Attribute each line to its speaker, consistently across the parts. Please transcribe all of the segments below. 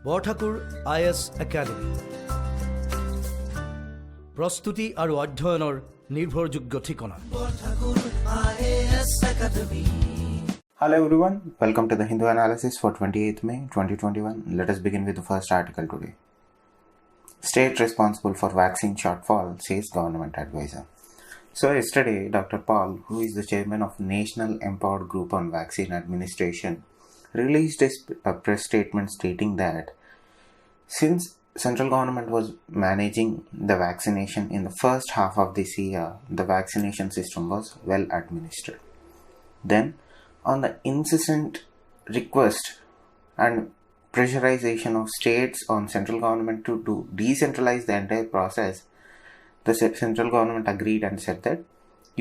Speaker 1: Borthakur IS academy প্ৰস্তুতি আৰু অধ্যয়নৰ নিৰ্ভৰযোগ্য ঠিকনা।
Speaker 2: Hello everyone, welcome to the Hindu analysis for 28th May 2021. Let us begin with the first article today. State responsible for vaccine shortfall, says government advisor. So yesterday, Dr. Paul, who is the chairman of National Empowered Group on Vaccine Administration, released a press statement stating that since central government was managing the vaccination in the first half of this year, the vaccination system was well administered. Then, on the incessant request and pressurization of states on central government to decentralize the entire process, the central government agreed and said that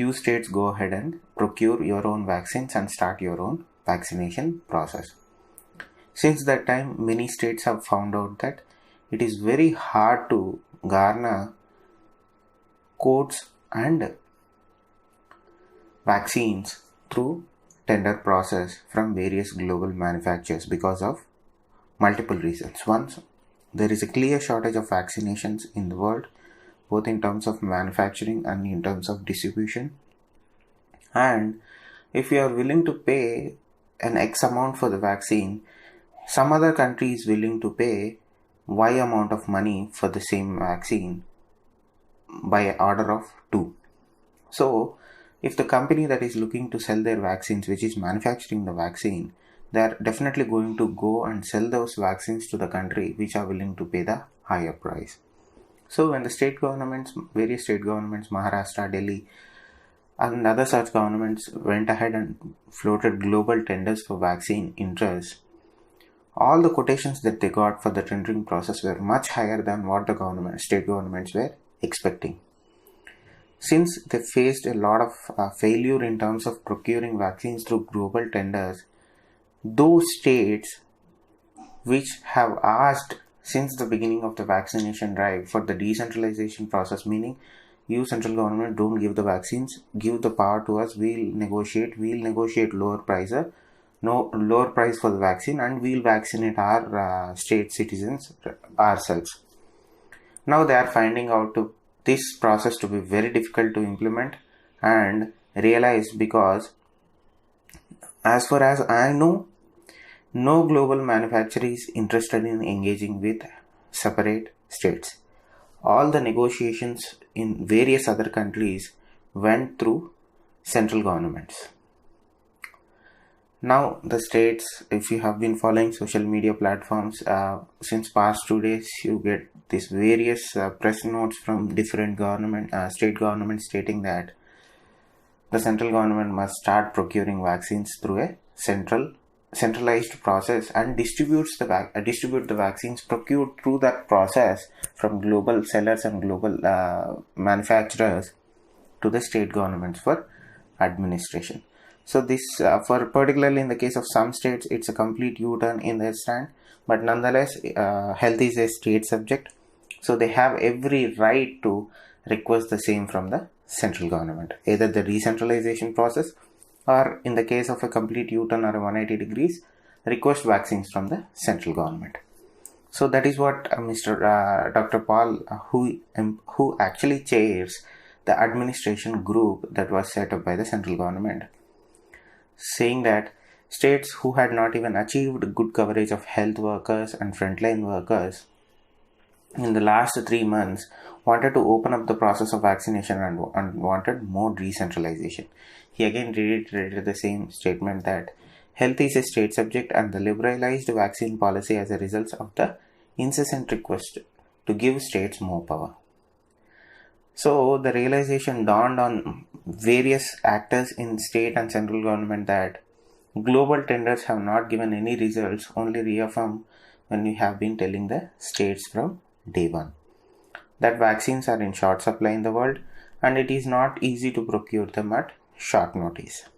Speaker 2: you states go ahead and procure your own vaccines and start your own vaccination process. Since that time, many states have found out that it is very hard to garner quotes and vaccines through tender process from various global manufacturers because of multiple reasons. One, there is a clear shortage of vaccinations in the world, both in terms of manufacturing and in terms of distribution. And if you are willing to pay an X amount for the vaccine, some other country is willing to pay Y amount of money for the same vaccine by order of 2. So, if the company that is looking to sell their vaccines, which is manufacturing the vaccine, they are definitely going to go and sell those vaccines to the country which are willing to pay the higher price. So, when the state governments, various state governments, Maharashtra, Delhi, and other such governments went ahead and floated global tenders for vaccine interests, all the quotations that they got for the tendering process were much higher than what the state governments were expecting. Since they faced a lot of failure in terms of procuring vaccines through global tenders, those states which have asked since the beginning of the vaccination drive for the decentralization process, meaning you central government don't give the vaccines, give the power to us, we'll negotiate lower lower price for the vaccine, and we'll vaccinate our state citizens ourselves. Now they are finding out this process to be very difficult to implement and realize, because as far as I know, no global manufacturer is interested in engaging with separate states. All the negotiations in various other countries went through central governments. Now the states, if you have been following social media platforms since past 2 days, you get these various press notes from different state governments stating that the central government must start procuring vaccines through a centralized process and distribute the vaccines procured through that process from global sellers and global manufacturers to the state governments for administration. So this, for particularly in the case of some states, it's a complete U-turn in their stand, but nonetheless, health is a state subject, so they have every right to request the same from the central government, either the decentralization process or in the case of a complete U-turn or a 180 degrees, request vaccines from the central government. So that is what Dr. Paul, who actually chairs the administration group that was set up by the central government, saying that states who had not even achieved good coverage of health workers and frontline workers in the last 3 months wanted to open up the process of vaccination and wanted more decentralization. He again reiterated the same statement that health is a state subject and the liberalized vaccine policy as a result of the incessant request to give states more power. So the realization dawned on various actors in state and central government that global tenders have not given any results, only reaffirm when we have been telling the states from day one that vaccines are in short supply in the world and it is not easy to procure them at short notice.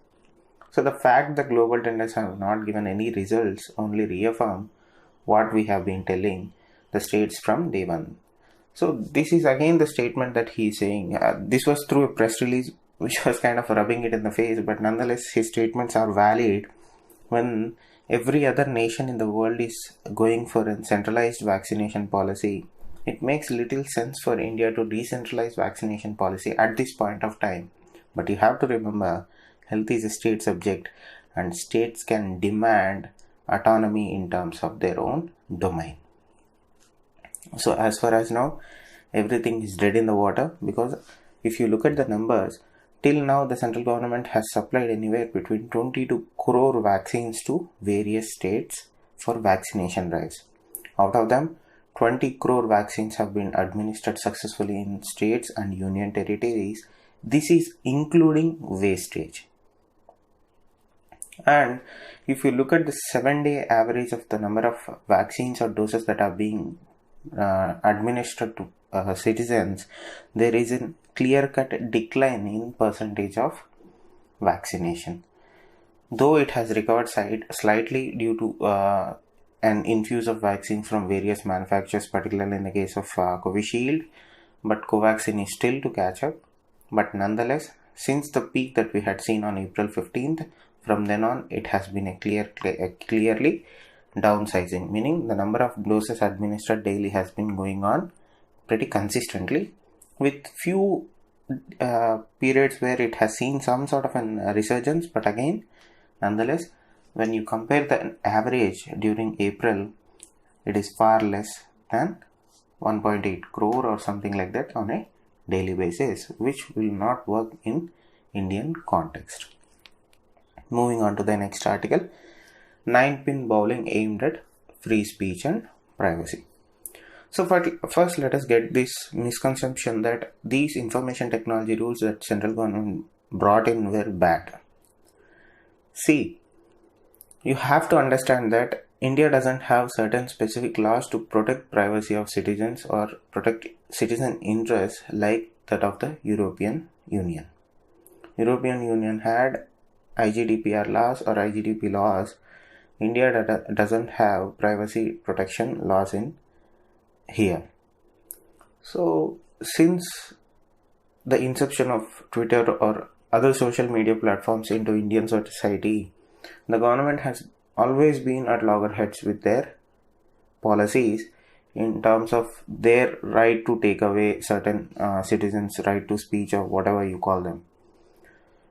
Speaker 2: So the fact that global tenders have not given any results only reaffirm what we have been telling the states from day one. So this is again the statement that he is saying. This was through a press release which was kind of rubbing it in the face, but nonetheless his statements are valid when every other nation in the world is going for a centralized vaccination policy, it makes little sense for India to decentralize vaccination policy at this point of time. But you have to remember, health is a state subject and states can demand autonomy in terms of their own domain. So as far as now, everything is dead in the water, because if you look at the numbers, till now the central government has supplied anywhere between 22 crore vaccines to various states for vaccination drives. Out of them, 20 crore vaccines have been administered successfully in states and union territories. This is including wastage. And if you look at the 7-day average of the number of vaccines or doses that are being administered to citizens, there is a clear-cut decline in percentage of vaccination. Though it has recovered slightly due to an infuse of vaccines from various manufacturers, particularly in the case of Covishield, but Covaxin is still to catch up. But nonetheless, since the peak that we had seen on April 15th, from then on it has been a clearly downsizing, meaning the number of doses administered daily has been going on pretty consistently, with few periods where it has seen some sort of an resurgence. But again, nonetheless, when you compare the average during April, it is far less than 1.8 crore or something like that on a daily basis, which will not work in Indian context. Moving on to the next article, 9-pin bowling aimed at free speech and privacy. So first let us get this misconception that these information technology rules that central government brought in were bad. See, you have to understand that India doesn't have certain specific laws to protect privacy of citizens or protect citizen interests like that of the European Union. European Union had IGDPR laws or IGDP laws. India doesn't have privacy protection laws in here. So since the inception of Twitter or other social media platforms into Indian society, the government has always been at loggerheads with their policies in terms of their right to take away certain citizens' right to speech or whatever you call them.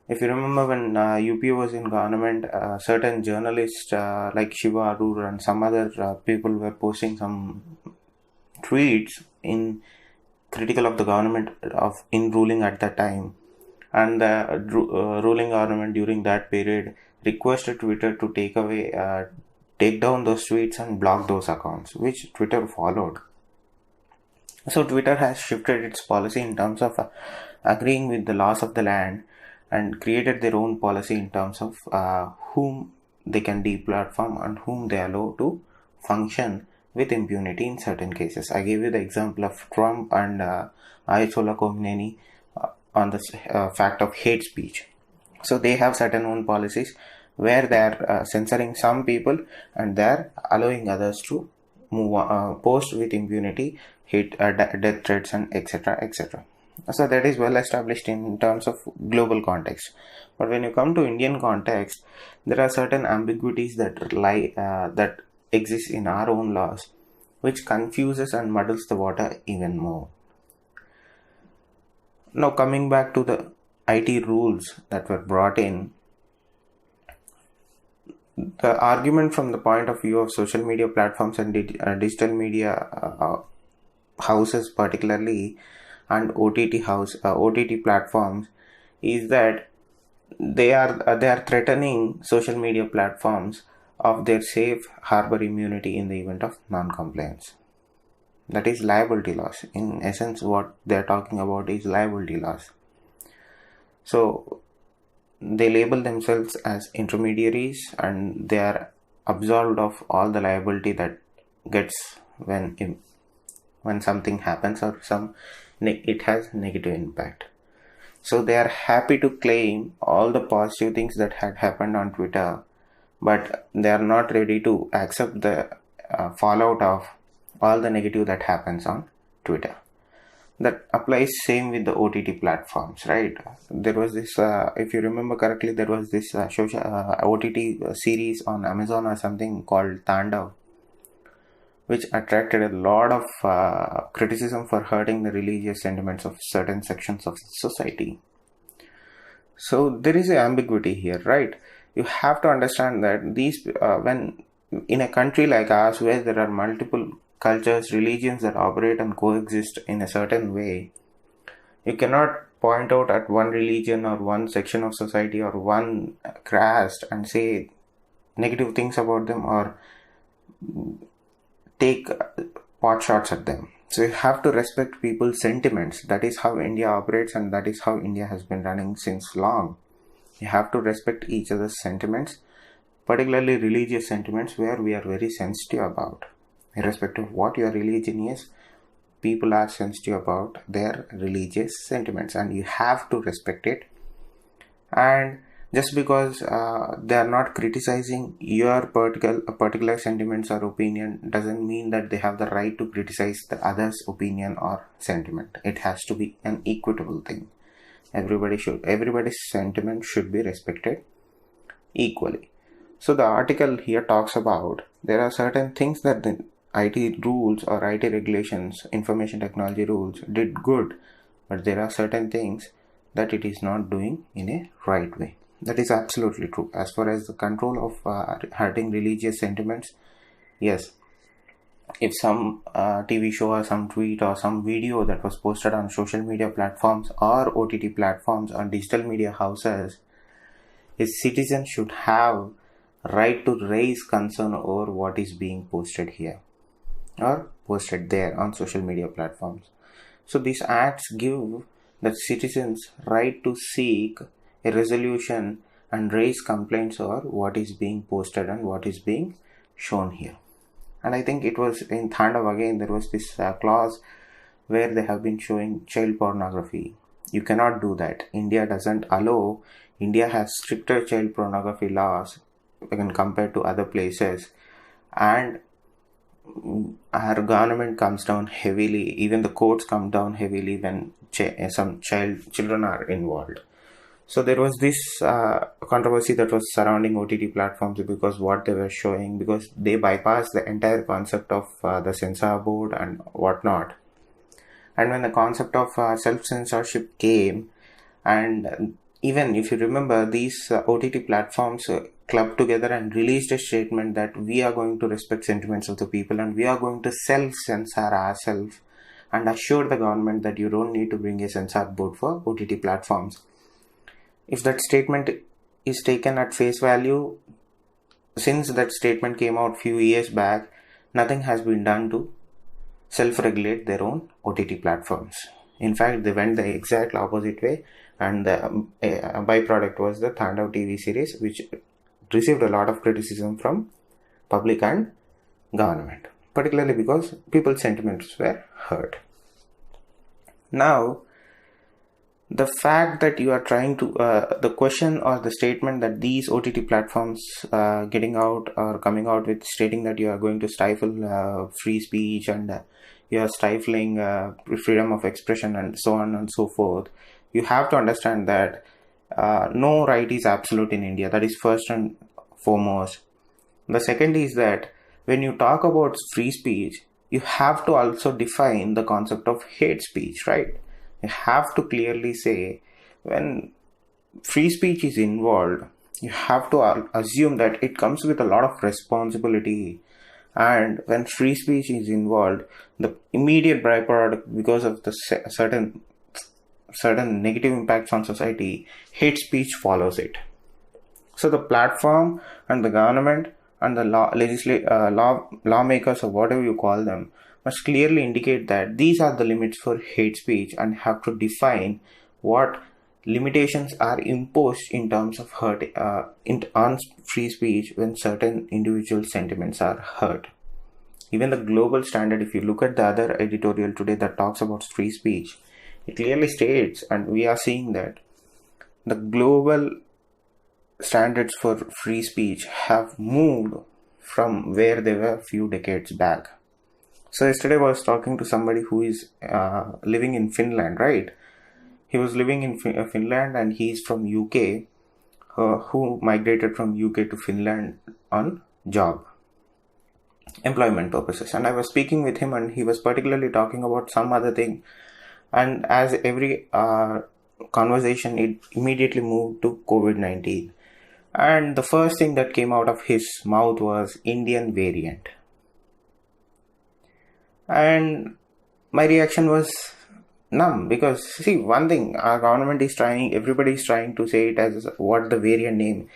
Speaker 2: If you remember, when UP was in government, certain journalists like Shiva Arur and some other people were posting some tweets in critical of the government in ruling at that time, and the ruling government during that period requested Twitter to take down those tweets and block those accounts, which Twitter followed. So Twitter has shifted its policy in terms of agreeing with the laws of the land and created their own policy in terms of whom they can deplatform and whom they allow to function with impunity in certain cases. I gave you the example of Trump and Ayatollah Khomeini on the fact of hate speech. So they have certain own policies where they are censoring some people and they are allowing others to post with impunity, hate, death threats, and etc. etc. So that is well established in terms of global context. But when you come to Indian context, there are certain ambiguities that exist in our own laws, which confuses and muddles the water even more. Now coming back to the IT rules that were brought in, the argument from the point of view of social media platforms and digital media houses particularly, and OTT platforms, is that they are threatening social media platforms of their safe harbor immunity in the event of non-compliance. That is liability loss. In essence, what they are talking about is liability loss. So they label themselves as intermediaries and they are absolved of all the liability that gets when something happens or it has negative impact. So they are happy to claim all the positive things that had happened on Twitter, but they are not ready to accept the fallout of all the negative that happens on Twitter. That applies same with the OTT platforms, right? There was this, if you remember correctly, there was this OTT series on Amazon or something called Tandav, which attracted a lot of criticism for hurting the religious sentiments of certain sections of society. So there is an ambiguity here, right? You have to understand that when in a country like ours, where there are multiple cultures, religions that operate and coexist in a certain way, you cannot point out at one religion or one section of society or one caste and say negative things about them or take pot shots at them. So you have to respect people's sentiments. That is how India operates, and that is how India has been running since long. You have to respect each other's sentiments, particularly religious sentiments, where we are very sensitive about. Irrespective of what your religion is, people are sensitive about their religious sentiments, and you have to respect it. And just because they are not criticizing your particular sentiments or opinion doesn't mean that they have the right to criticize the other's opinion or sentiment. It has to be an equitable thing. Everybody's sentiment should be respected equally. So the article here talks about there are certain things that the IT rules or IT regulations, information technology rules did good, but there are certain things that it is not doing in a right way. That is absolutely true. As far as the control of hurting religious sentiments, yes, if some TV show or some tweet or some video that was posted on social media platforms or OTT platforms or digital media houses, its citizens should have right to raise concern over what is being posted here or posted there on social media platforms. So these acts give the citizens right to seek a resolution and raise complaints over what is being posted and what is being shown here. And I think it was in Tandav again, there was this clause where they have been showing child pornography. You cannot do that. India doesn't allow. India has stricter child pornography laws when compared to other places, and our government comes down heavily. Even the courts come down heavily when some children are involved. So there was this controversy that was surrounding OTT platforms because what they were showing, because they bypassed the entire concept of the censor board and whatnot. And when the concept of self-censorship came, and even if you remember, these OTT platforms clubbed together and released a statement that we are going to respect sentiments of the people and we are going to self-censor ourselves, and assure the government that you don't need to bring a censor board for OTT platforms. If that statement is taken at face value, since that statement came out few years back, nothing has been done to self-regulate their own OTT platforms. In fact, they went the exact opposite way, and the byproduct was the Tandav TV series, which received a lot of criticism from public and government, particularly because people's sentiments were hurt. Now, the fact that you are trying to the question or the statement that these OTT platforms getting out or coming out with stating that you are going to stifle free speech and you are stifling freedom of expression and so on and so forth, you have to understand that no right is absolute in India. That is first and foremost. The second is that when you talk about free speech, you have to also define the concept of hate speech, right? You have to clearly say when free speech is involved, you have to assume that it comes with a lot of responsibility. And when free speech is involved, the immediate byproduct, because of the certain negative impacts on society, hate speech follows it. So the platform and the government and the lawmakers or whatever you call them must clearly indicate that these are the limits for hate speech and have to define what limitations are imposed in terms of hurt on free speech when certain individual sentiments are hurt. Even the global standard, if you look at the other editorial today that talks about free speech, it clearly states, and we are seeing that the global standards for free speech have moved from where they were a few decades back. So yesterday I was talking to somebody who is living in Finland, right? He was living in Finland, and he's from UK, who migrated from UK to Finland on job employment purposes. And I was speaking with him, and he was particularly talking about some other thing. And as every conversation, it immediately moved to COVID-19. And the first thing that came out of his mouth was Indian variant. And my reaction was numb, because see, one thing, our government is trying, everybody is trying to say it as what the variant name.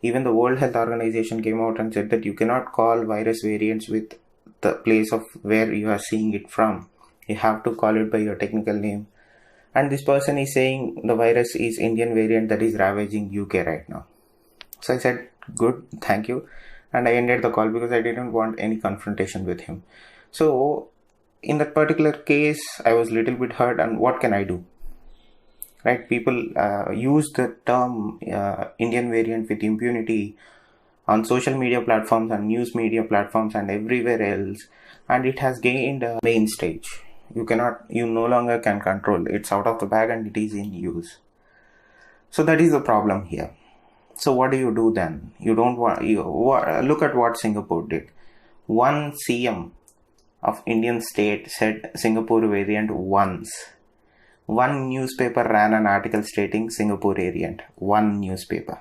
Speaker 2: Even the World Health Organization came out and said that you cannot call virus variants with the place of where you are seeing it from. You have to call it by your technical name. And this person is saying the virus is Indian variant that is ravaging UK right now. So I said, good, thank you. And I ended the call because I didn't want any confrontation with him. So in that particular case, I was a little bit hurt, and what can I do? Right? People use the term Indian variant with impunity on social media platforms and news media platforms and everywhere else, and it has gained a main stage. You no longer can control. It's out of the bag and it is in use. So that is the problem here. So what do you do then? You don't want. Look at what Singapore did. One CM of Indian state said Singapore variant once. One newspaper ran an article stating Singapore variant. One newspaper.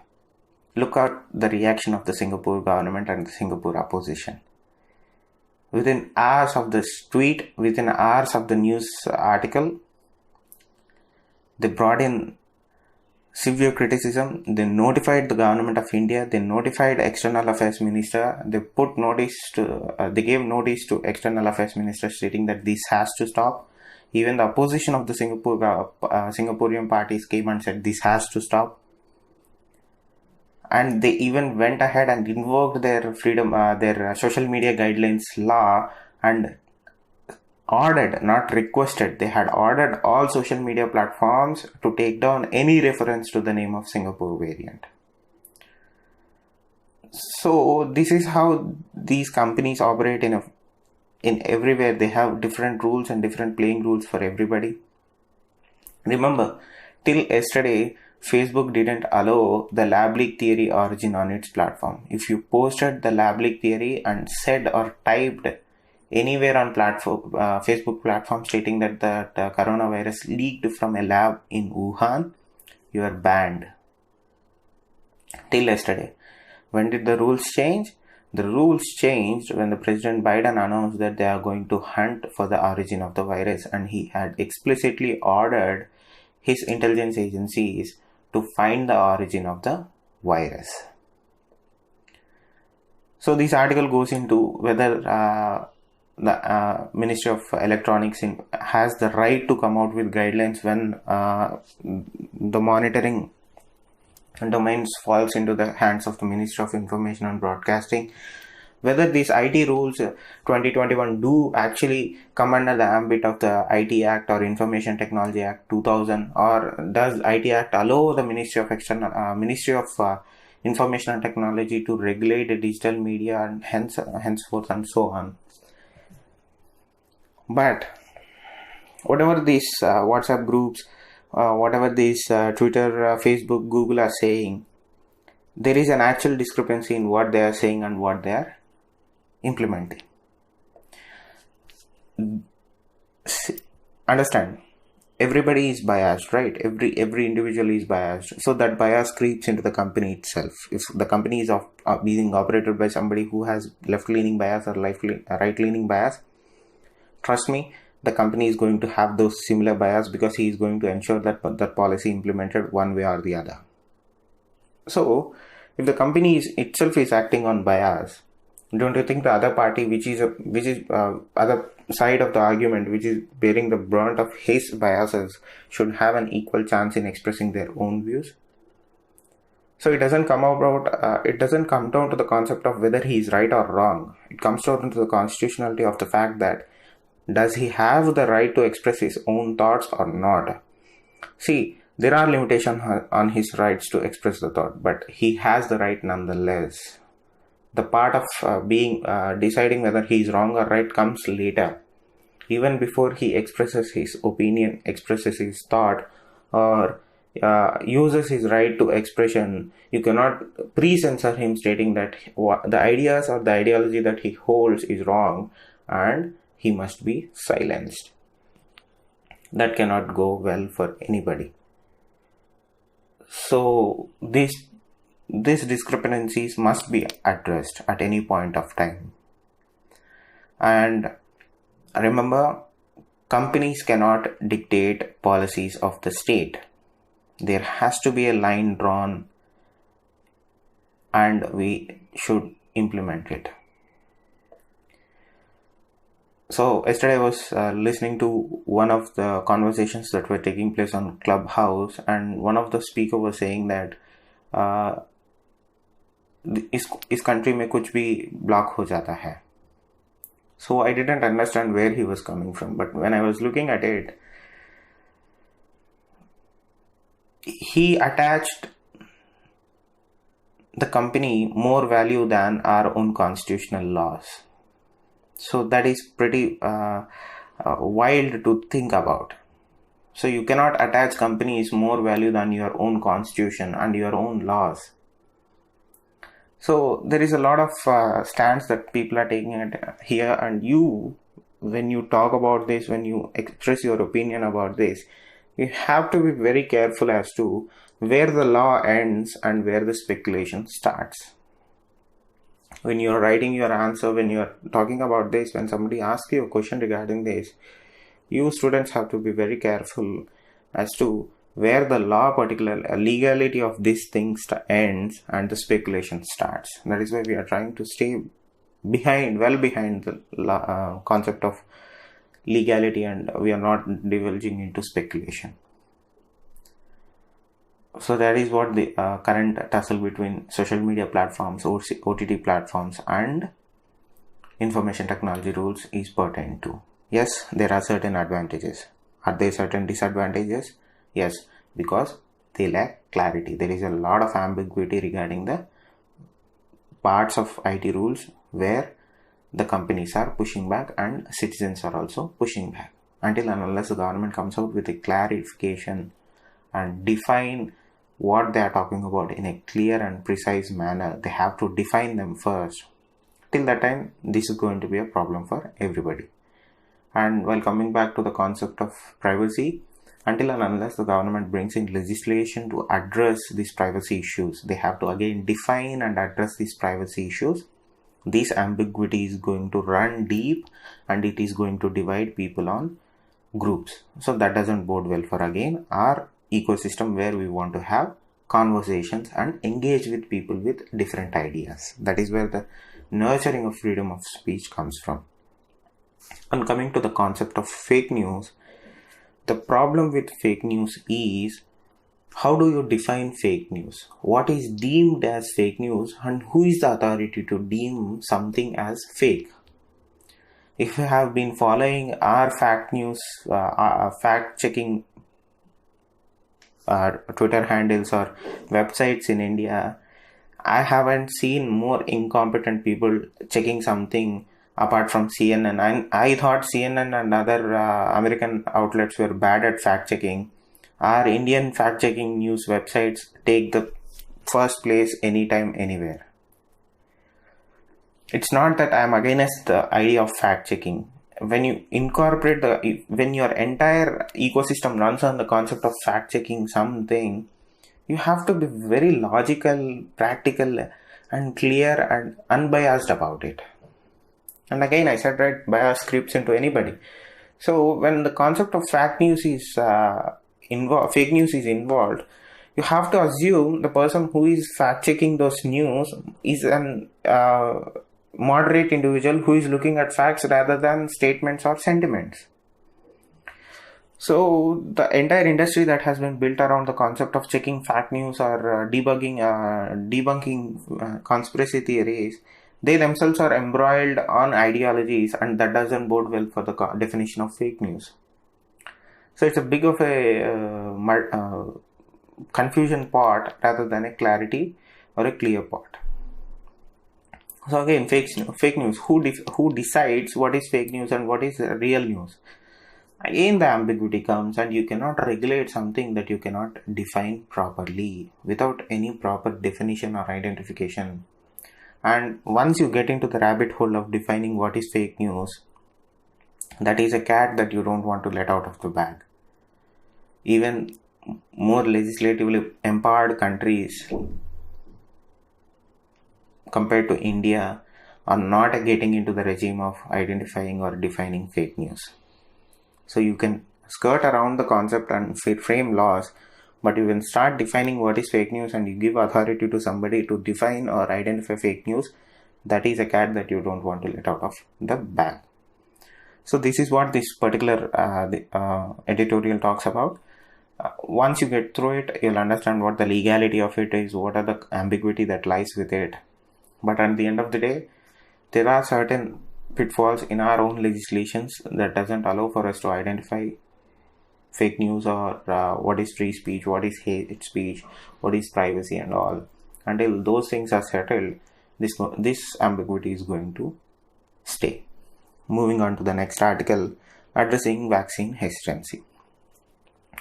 Speaker 2: Look at the reaction of the Singapore government and the Singapore opposition. Within hours of the tweet, within hours of the news article, they brought in severe criticism. They notified the government of India. They notified External Affairs Minister. They gave notice to External Affairs Minister stating that this has to stop. Even the opposition of the Singaporean parties came and said this has to stop. And they even went ahead and invoked their social media guidelines law and ordered, not requested, they had ordered all social media platforms to take down any reference to the name of Singapore variant. So this is how these companies operate in everywhere. They have different rules and different playing rules for everybody. Remember, till yesterday, Facebook didn't allow the lab leak theory origin on its platform. If you posted the lab leak theory and said or typed anywhere on Facebook platform stating that the coronavirus leaked from a lab in Wuhan, you are banned. Till yesterday. When did the rules change? The rules changed when the President Biden announced that they are going to hunt for the origin of the virus, and he had explicitly ordered his intelligence agencies to find the origin of the virus. So this article goes into whether the Ministry of Electronics has the right to come out with guidelines when the monitoring domains falls into the hands of the Ministry of Information and Broadcasting. Whether these IT rules 2021 do actually come under the ambit of the IT Act or Information Technology Act 2000, or does IT Act allow the Ministry of Information and Technology to regulate the digital media and henceforth and so on. But whatever these WhatsApp groups, whatever these Twitter, Facebook, Google are saying, there is an actual discrepancy in what they are saying and what they are implementing. Understand, everybody is biased, right? Every individual is biased, so that bias creeps into the company itself. If the company is being operated by somebody who has left-leaning bias or right-leaning bias, trust me, the company is going to have those similar bias, because he is going to ensure that that policy implemented one way or the other. So if the company itself is acting on bias, don't you think the other party, which is other side of the argument, which is bearing the brunt of his biases, should have an equal chance in expressing their own views? So it doesn't come down to the concept of whether he is right or wrong. It comes down to the constitutionality of the fact that, does he have the right to express his own thoughts or not? See, there are limitations on his rights to express the thought, but he has the right nonetheless. The part of deciding whether he is wrong or right comes later. even before he expresses his opinion, expresses his thought, or uses his right to expression, you cannot pre-censor him stating that the ideas or the ideology that he holds is wrong and he must be silenced. That cannot go well for anybody. So these discrepancies must be addressed at any point of time. And remember, companies cannot dictate policies of the state. There has to be a line drawn and we should implement it. So yesterday I was listening to one of the conversations that were taking place on Clubhouse, and one of the speaker was saying that इस country में कुछ भी block हो जाता है. So I didn't understand where he was coming from, but when I was looking at it, he attached the company more value than our own constitutional laws. So that is pretty wild to think about. So you cannot attach companies more value than your own constitution and your own laws. So there is a lot of stance that people are taking here, and you, when you talk about this, when you express your opinion about this, you have to be very careful as to where the law ends and where the speculation starts. When you're writing your answer, when you're talking about this, when somebody asks you a question regarding this, you students have to be very careful as to where the law, particular legality of this thing ends and the speculation starts. That is why we are trying to stay well behind the concept of legality, and we are not divulging into speculation. So that is what the current tussle between social media platforms, OTT platforms, and information technology rules is pertinent to. Yes, there are certain advantages. Are there certain disadvantages? Yes, because they lack clarity. There is a lot of ambiguity regarding the parts of IT rules where the companies are pushing back and citizens are also pushing back. Until and unless the government comes out with a clarification and define what they are talking about in a clear and precise manner, they have to define them first. Till that time, this is going to be a problem for everybody. And while coming back to the concept of privacy, until and unless the government brings in legislation to address these privacy issues, they have to again define and address these privacy issues. This ambiguity is going to run deep and it is going to divide people on groups. So that doesn't bode well for again our ecosystem where we want to have conversations and engage with people with different ideas. That is where the nurturing of freedom of speech comes from. And coming to the concept of fake news, the problem with fake news is, how do you define fake news? What is deemed as fake news, and who is the authority to deem something as fake? If you have been following our fact news, fact checking Twitter handles or websites in India, I haven't seen more incompetent people checking something apart from CNN. And I thought CNN and other American outlets were bad at fact checking. Our Indian fact checking news websites take the first place anytime, anywhere. It's not that I'm against the idea of fact checking. When you incorporate when your entire ecosystem runs on the concept of fact checking something, you have to be very logical, practical, and clear and unbiased about it. And again, I said, right, bias creeps into anybody. So when the concept of fake news is involved, you have to assume the person who is fact checking those news is an moderate individual who is looking at facts rather than statements or sentiments. So the entire industry that has been built around the concept of checking fact news or debunking conspiracy theories, they themselves are embroiled on ideologies, and that doesn't bode well for the definition of fake news. So it's a big of a confusion pot rather than a clarity or a clear pot. So again, fake news. Who decides what is fake news and what is real news? Again, the ambiguity comes, and you cannot regulate something that you cannot define properly without any proper definition or identification. And once you get into the rabbit hole of defining what is fake news, that is a cat that you don't want to let out of the bag. Even more legislatively empowered countries compared to India are not getting into the regime of identifying or defining fake news. So you can skirt around the concept and frame laws, but you can start defining what is fake news and you give authority to somebody to define or identify fake news. That is a cat that you don't want to let out of the bag. So this is what this particular editorial talks about. Once you get through it, you'll understand what the legality of it is, what are the ambiguity that lies with it. But at the end of the day, there are certain pitfalls in our own legislations that doesn't allow for us to identify fake news or what is free speech, what is hate speech, what is privacy and all. Until those things are settled, this ambiguity is going to stay. Moving on to the next article, addressing vaccine hesitancy.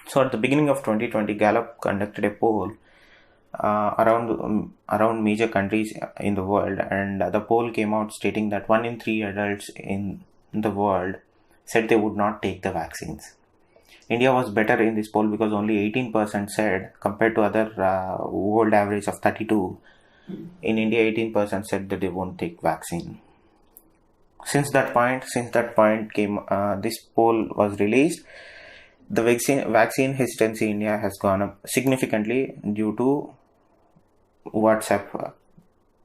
Speaker 2: So at the beginning of 2020, Gallup conducted a poll around major countries in the world, and the poll came out stating that 1 in 3 adults in the world said they would not take the vaccines. India was better in this poll because only 18% said, compared to other world average of 32. In India, 18% said that they won't take vaccine. Since that point came, this poll was released. The vaccine hesitancy in India has gone up significantly due to WhatsApp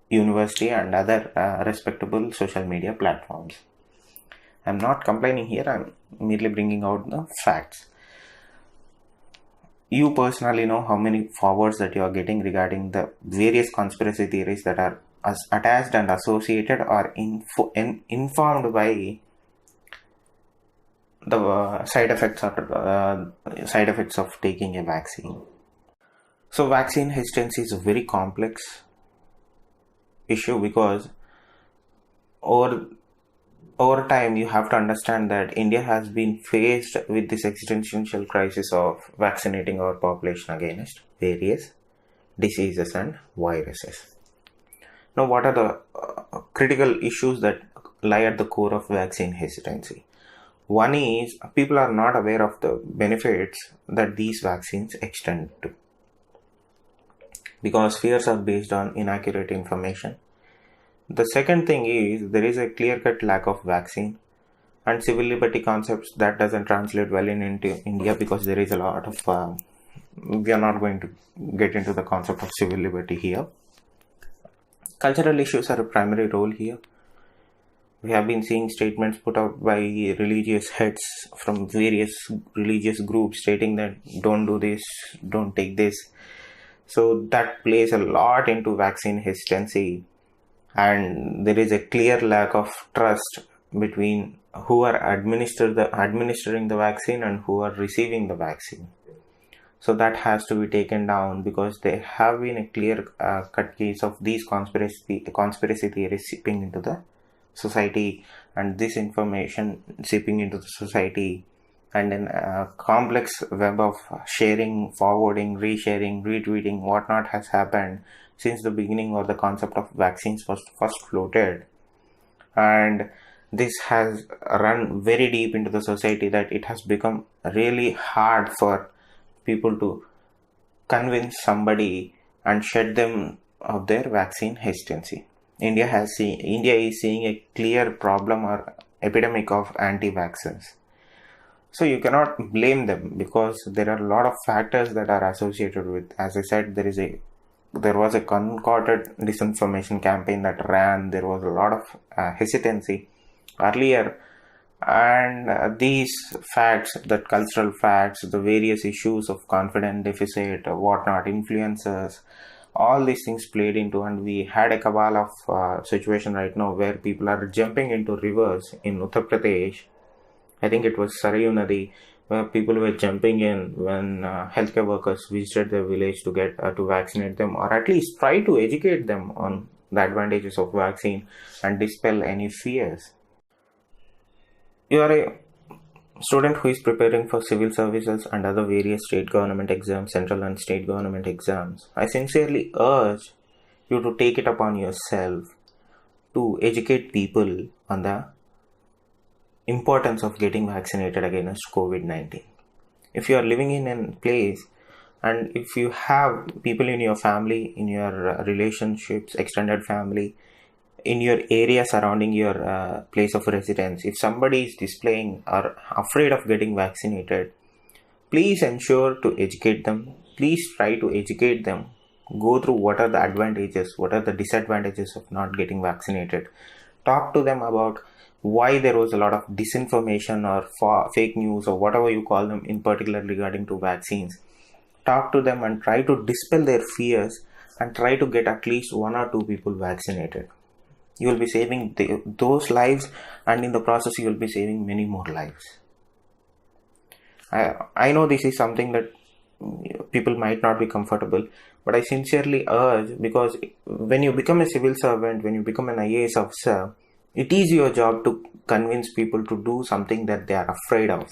Speaker 2: University and other respectable social media platforms. I'm not complaining here, I'm merely bringing out the facts. You personally know how many forwards that you are getting regarding the various conspiracy theories that are attached and associated or informed by the side effects of taking a vaccine. So vaccine hesitancy is a very complex issue because over time you have to understand that India has been faced with this existential crisis of vaccinating our population against various diseases and viruses. Now, what are the critical issues that lie at the core of vaccine hesitancy? One is people are not aware of the benefits that these vaccines extend to, because fears are based on inaccurate information. The second thing is there is a clear-cut lack of vaccine and civil liberty concepts that doesn't translate well into India because there is a lot of we are not going to get into the concept of civil liberty here. Cultural issues are a primary role here. We have been seeing statements put out by religious heads from various religious groups stating that don't do this, don't take this. So that plays a lot into vaccine hesitancy, and there is a clear lack of trust between who are administering the vaccine and who are receiving the vaccine. So that has to be taken down because there have been a clear cut case of these conspiracy theories seeping into the society, and this information seeping into the society, and then a complex web of sharing, forwarding, resharing, retweeting, whatnot has happened since the beginning of the concept of vaccines was first floated. And this has run very deep into the society that it has become really hard for people to convince somebody and shed them of their vaccine hesitancy. India is seeing a clear problem or epidemic of anti-vaxxers. So you cannot blame them because there are a lot of factors that are associated with. As I said, there was a concocted disinformation campaign that ran. There was a lot of hesitancy earlier, and these facts, that cultural facts, the various issues of confidence deficit, whatnot, influencers, all these things played into, and we had a cabal of situation right now where people are jumping into rivers in Uttar Pradesh. I think it was Sarayu Nadi, where people were jumping in when healthcare workers visited their village to get to vaccinate them, or at least try to educate them on the advantages of vaccine and dispel any fears. You are a student who is preparing for civil services and other various state government exams, central and state government exams. I sincerely urge you to take it upon yourself to educate people on the importance of getting vaccinated against COVID-19. If you are living in a place and if you have people in your family, in your relationships, extended family, in your area surrounding your place of residence, if somebody is displaying or afraid of getting vaccinated, please ensure to educate them. Please try to educate them. Go through what are the advantages, what are the disadvantages of not getting vaccinated. Talk to them about why there was a lot of disinformation or fake news or whatever you call them in particular regarding to vaccines. Talk to them and try to dispel their fears and try to get at least 1 or 2 people vaccinated. You will be saving those lives, and in the process you will be saving many more lives. I know this is something that people might not be comfortable, but I sincerely urge, because when you become a civil servant, when you become an IAS officer, it is your job to convince people to do something that they are afraid of.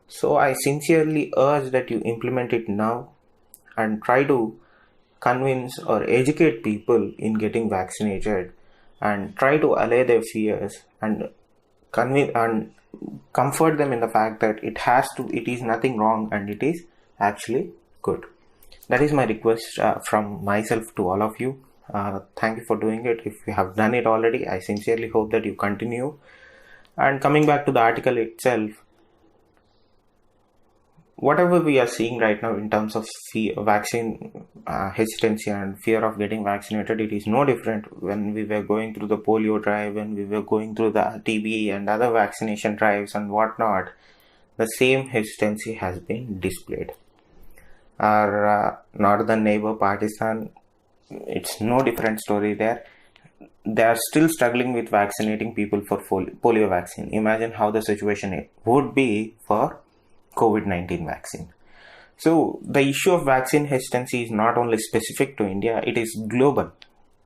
Speaker 2: So I sincerely urge that you implement it now and try to convince or educate people in getting vaccinated, and try to allay their fears and convince and comfort them in the fact that it is nothing wrong and it is actually good. That is my request from myself to all of you. Thank you for doing it. If you have done it already, I sincerely hope that you continue. And coming back to the article itself, whatever we are seeing right now in terms of vaccine hesitancy and fear of getting vaccinated, it is no different when we were going through the polio drive, when we were going through the TB and other vaccination drives and whatnot. The same hesitancy has been displayed. Our northern neighbor Pakistan, it's no different story there. They are still struggling with vaccinating people for polio vaccine. Imagine how the situation would be for COVID-19 vaccine. So the issue of vaccine hesitancy is not only specific to India, it is global.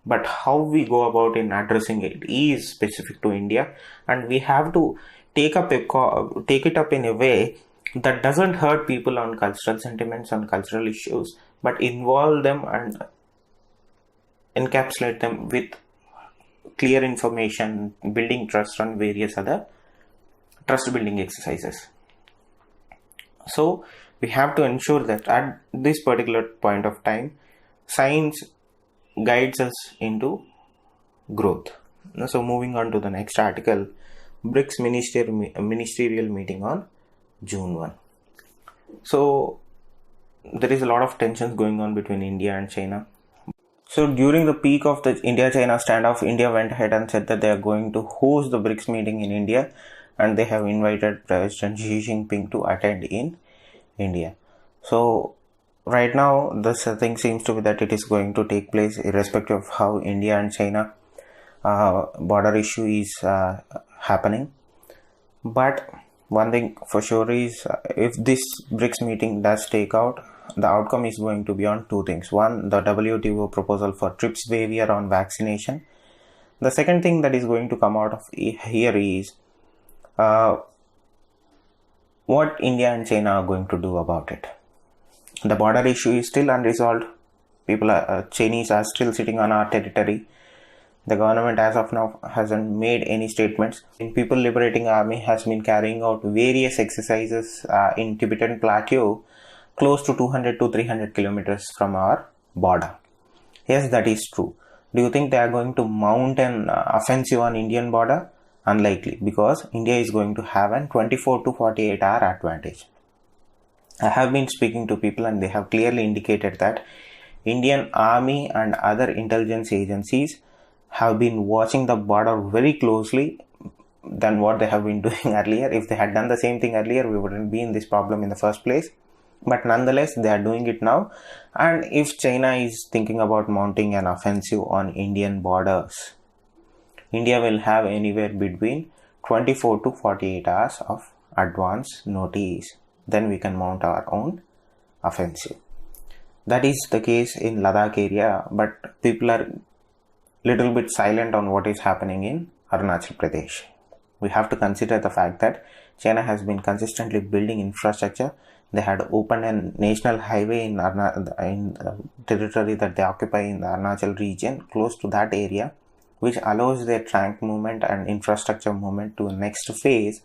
Speaker 2: But how we go about in addressing it is specific to India, and we have to take it up in a way that doesn't hurt people on cultural sentiments, on cultural issues, but involve them and encapsulate them with clear information, building trust on various other trust building exercises. So we have to ensure that at this particular point of time, science guides us into growth. So moving on to the next article, BRICS ministerial meeting on June 1. So there is a lot of tensions going on between India and China. So during the peak of the India-China standoff, India went ahead and said that they are going to host the BRICS meeting in India, and they have invited President Xi Jinping to attend in India. So right now the thing seems to be that it is going to take place irrespective of how India and China border issue is happening. But one thing for sure is if this BRICS meeting does take out, the outcome is going to be on 2 things. One, the WTO proposal for TRIPS waiver on vaccination. The second thing that is going to come out of here is what India and China are going to do about it. The border issue is still unresolved. Chinese are still sitting on our territory. The government as of now hasn't made any statements. The People Liberating Army has been carrying out various exercises in Tibetan Plateau, close to 200 to 300 kilometers from our border. Yes, that is true. Do you think they are going to mount an offensive on Indian border? Unlikely, because India is going to have a 24 to 48 hour advantage. I have been speaking to people and they have clearly indicated that Indian Army and other intelligence agencies have been watching the border very closely than what they have been doing earlier. If they had done the same thing earlier, we wouldn't be in this problem in the first place. But nonetheless, they are doing it now. And if China is thinking about mounting an offensive on Indian borders, India will have anywhere between 24 to 48 hours of advance notice. Then we can mount our own offensive. That is the case in Ladakh area, but people are little bit silent on what is happening in Arunachal Pradesh. We have to consider the fact that China has been consistently building infrastructure. They had opened a national highway in territory that they occupy in the Arunachal region, close to that area, which allows their tank movement and infrastructure movement to a next phase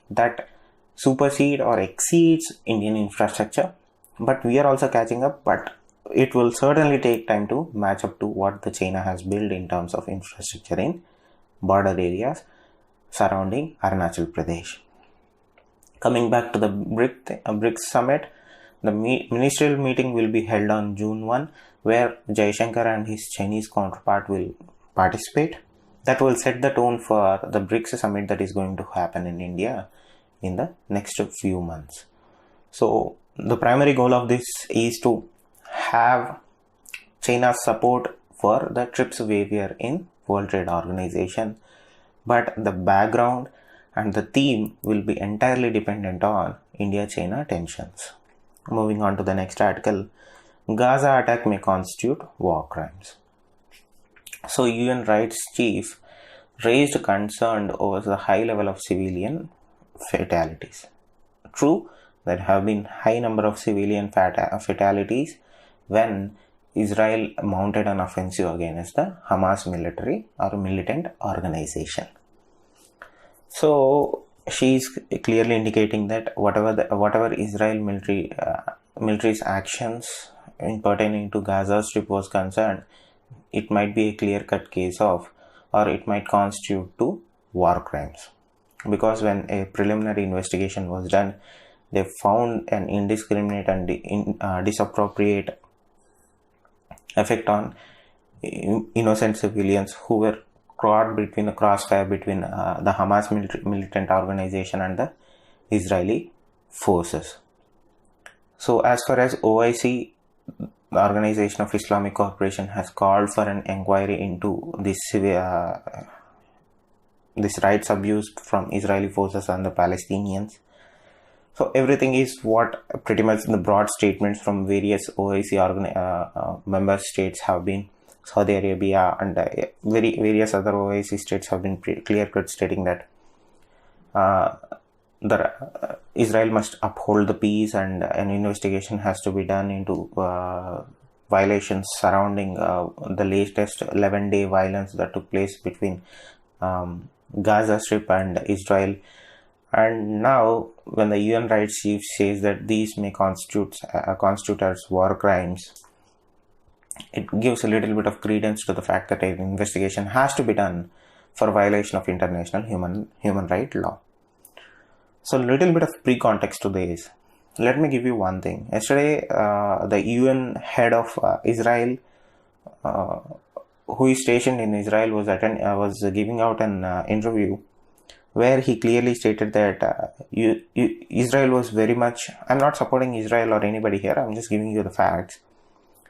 Speaker 2: that supersede or exceeds Indian infrastructure. But we are also catching up, but it will certainly take time to match up to what the China has built in terms of infrastructure in border areas surrounding Arunachal Pradesh. Coming back to the BRICS summit, the ministerial meeting will be held on June 1, where Jaishankar and his Chinese counterpart will participate. That will set the tone for the BRICS summit that is going to happen in India in the next few months. So the primary goal of this is to have China's support for the TRIPS waiver in World Trade Organization, but the background and the theme will be entirely dependent on India-China tensions. Moving on to the next article, Gaza attack may constitute war crimes. So UN rights chief raised concern over the high level of civilian fatalities. True, there have been high number of civilian fatalities when Israel mounted an offensive against the Hamas military or militant organization. So she is clearly indicating that whatever Israel military's actions in pertaining to Gaza Strip was concerned, it might be a clear-cut case of, or it might constitute to war crimes, because when a preliminary investigation was done, they found an indiscriminate and disappropriate effect on innocent civilians who were caught between the crossfire between the Hamas militant organization and the Israeli forces. So as far as OIC, the Organization of Islamic Cooperation, has called for an inquiry into this rights abuse from Israeli forces and the Palestinians. So everything is what pretty much the broad statements from various OIC member states have been. Saudi Arabia and various other OIC states have been clear-cut stating that Israel must uphold the peace, and an investigation has to be done into violations surrounding the latest 11-day violence that took place between Gaza Strip and Israel. And now, when the UN rights chief says that these may constitute as war crimes, it gives a little bit of credence to the fact that an investigation has to be done for violation of international human right law. So a little bit of pre-context to this. Let me give you one thing. Yesterday, the UN head of Israel, who is stationed in Israel, was giving out an interview where he clearly stated that Israel was very much, I'm not supporting Israel or anybody here, I'm just giving you the facts.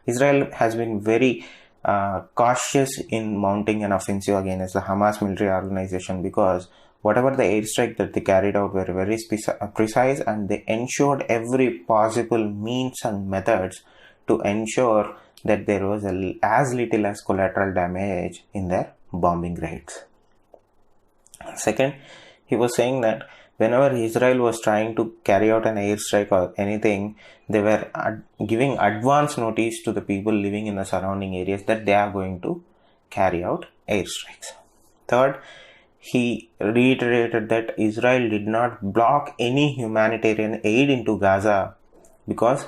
Speaker 2: Israel has been very cautious in mounting an offensive against the Hamas military organization, because whatever the airstrike that they carried out were very precise, and they ensured every possible means and methods to ensure that there was as little as collateral damage in their bombing raids. Second, he was saying that whenever Israel was trying to carry out an airstrike or anything, they were giving advance notice to the people living in the surrounding areas that they are going to carry out airstrikes. Third, he reiterated that Israel did not block any humanitarian aid into Gaza, because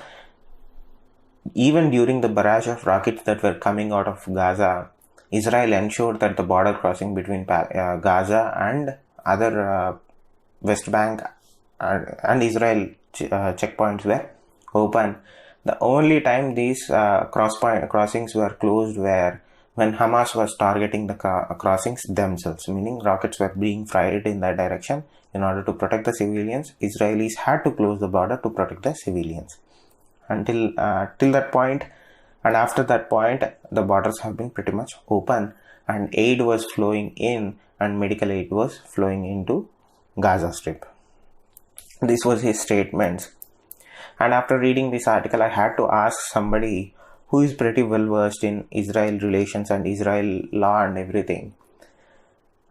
Speaker 2: even during the barrage of rockets that were coming out of Gaza, Israel ensured that the border crossing between Gaza and other West Bank and Israel checkpoints were open. The only time these crossings were closed were when Hamas was targeting the crossings themselves, meaning rockets were being fired in that direction. In order to protect the civilians, Israelis had to close the border to protect the civilians. Until till that point, and after that point, the borders have been pretty much open, and aid was flowing in, and medical aid was flowing into Gaza Strip. This was his statements. And after reading this article, I had to ask somebody who is pretty well versed in Israel relations and Israel law and everything.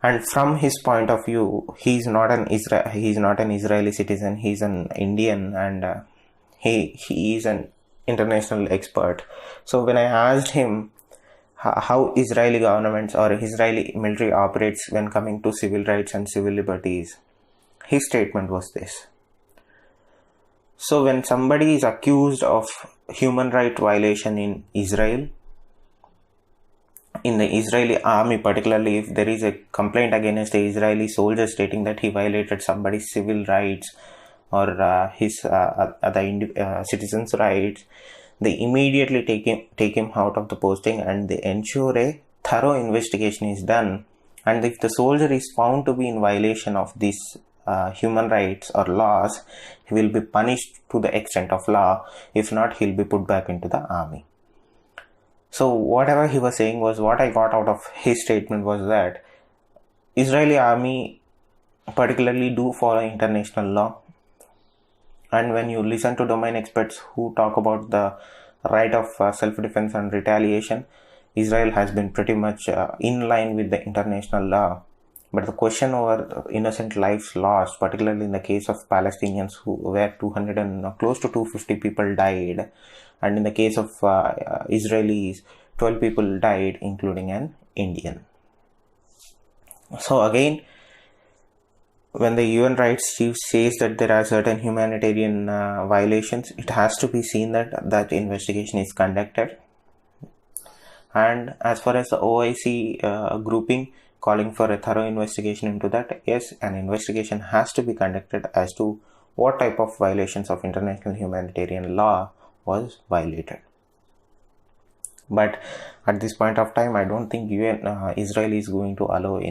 Speaker 2: And from his point of view, he's not an Israeli citizen. He's an Indian, and he is an international expert. So when I asked him how Israeli governments or Israeli military operates when coming to civil rights and civil liberties, his statement was this. So when somebody is accused of human right violation in Israel, in the Israeli army particularly, if there is a complaint against a Israeli soldier stating that he violated somebody's civil rights or his other citizens' rights, they immediately take him out of the posting, and they ensure a thorough investigation is done. And if the soldier is found to be in violation of these human rights or laws, he will be punished to the extent of law. If not, he'll be put back into the army. So whatever he was saying was, what I got out of his statement was that Israeli army particularly do follow international law. And when you listen to domain experts who talk about the right of self-defense and retaliation, Israel has been pretty much in line with the international law. But the question over innocent lives lost, particularly in the case of Palestinians, where 200 and close to 250 people died, and in the case of Israelis, 12 people died, including an Indian. So again, when the UN rights chief says that there are certain humanitarian violations, it has to be seen that investigation is conducted. And as far as the OIC grouping calling for a thorough investigation into that, yes, an investigation has to be conducted as to what type of violations of international humanitarian law was violated. But at this point of time, I don't think Israel is going to allow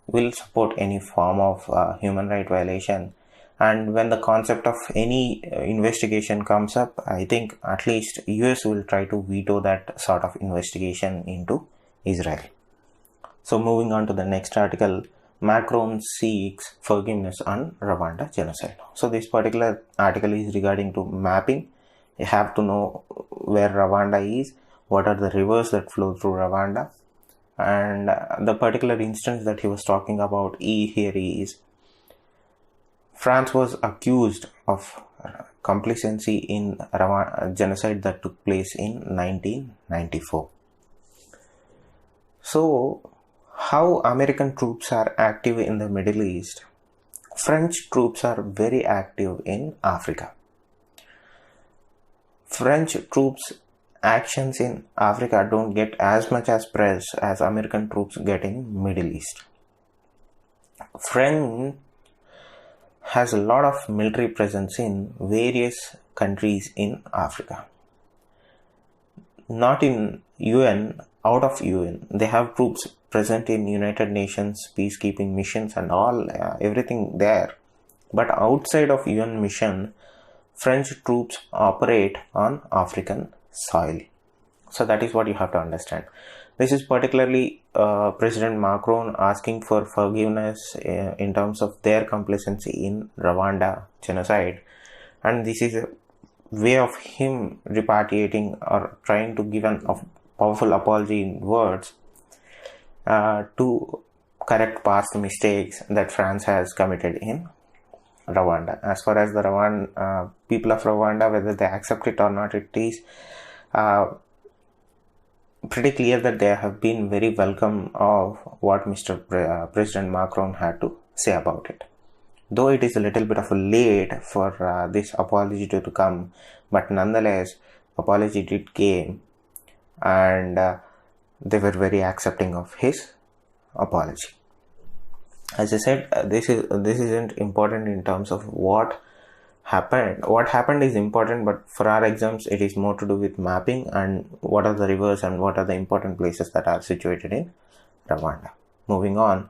Speaker 2: will support any form of human right violation. And when the concept of any investigation comes up, I think at least US will try to veto that sort of investigation into Israel. So moving on to the next article, Macron seeks forgiveness on Rwanda genocide. So this particular article is regarding to mapping. You have to know where Rwanda is, what are the rivers that flow through Rwanda, and the particular instance that he was talking about here is France was accused of complicity in genocide that took place in 1994. So, how American troops are active in the Middle East? French troops are very active in Africa. French troops' actions in Africa don't get as much as press as American troops get in Middle East. France has a lot of military presence in various countries in Africa. Not in UN, out of UN. They have troops present in United Nations peacekeeping missions and all, everything there. But outside of UN mission, French troops operate on African soil. So that is what you have to understand. This is particularly President Macron asking for forgiveness in terms of their complicity in Rwanda genocide. And this is a way of him repatriating or trying to give a powerful apology in words to correct past mistakes that France has committed in Rwanda. As far as the people of Rwanda, whether they accept it or not, it is pretty clear that they have been very welcome of what President Macron had to say about it. Though it is a little bit of a late for this apology to come, but nonetheless, apology did came, and they were very accepting of his apology. As I said, this isn't important in terms of what happened. What happened is important, but for our exams, it is more to do with mapping and what are the rivers and what are the important places that are situated in Rwanda. Moving on,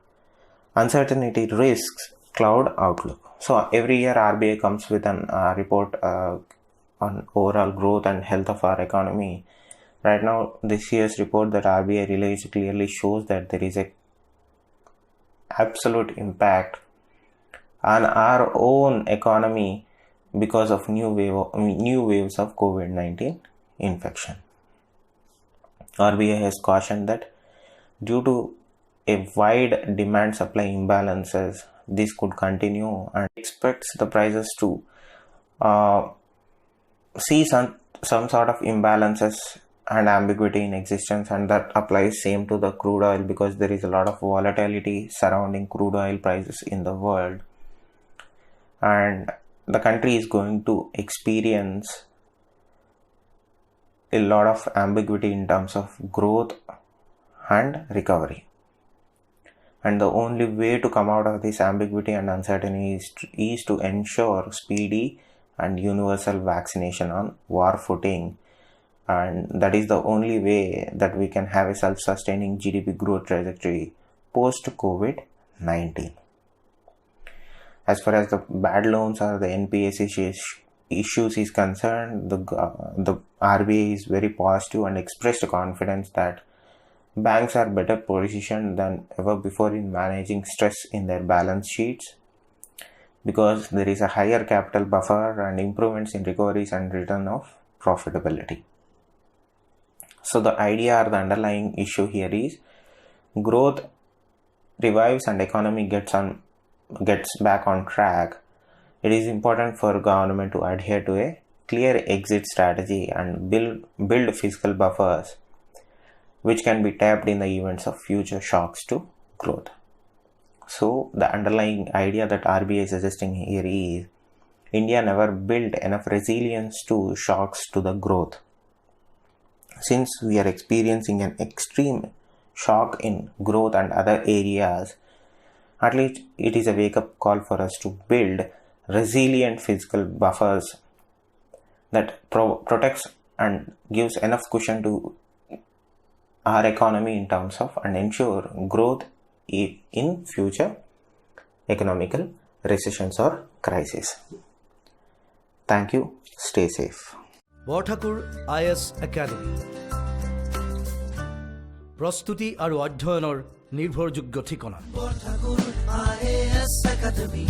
Speaker 2: uncertainty risks cloud outlook. So every year RBI comes with an report on overall growth and health of our economy. Right now, this year's report that RBI released clearly shows that there is a absolute impact on our own economy because of new waves of COVID-19 infection. RBI has cautioned that due to a wide demand-supply imbalances, this could continue and expects the prices to see some sort of imbalances and ambiguity in existence, and that applies same to the crude oil because there is a lot of volatility surrounding crude oil prices in the world, and the country is going to experience a lot of ambiguity in terms of growth and recovery. And the only way to come out of this ambiguity and uncertainty is to ensure speedy and universal vaccination on war footing, and that is the only way that we can have a self-sustaining GDP growth trajectory post-COVID-19. As far as the bad loans or the NPS issues is concerned, the RBI is very positive and expressed confidence that banks are better positioned than ever before in managing stress in their balance sheets because there is a higher capital buffer and improvements in recoveries and return of profitability. So the idea or the underlying issue here is growth revives and economy gets back on track. It is important for government to adhere to a clear exit strategy and build fiscal buffers which can be tapped in the events of future shocks to growth. So the underlying idea that RBI is suggesting here is India never built enough resilience to shocks to the growth. Since we are experiencing an extreme shock in growth and other areas, at least it is a wake-up call for us to build resilient fiscal buffers that protects and gives enough cushion to our economy in terms of and ensure growth in future economical recessions or crises. Thank you. Stay safe.
Speaker 1: Borthakur IS academy প্ৰস্তুতি আৰু অধ্যয়নৰ নিৰ্ভৰযোগ্য ঠিকনা।
Speaker 3: Borthakur IS academy.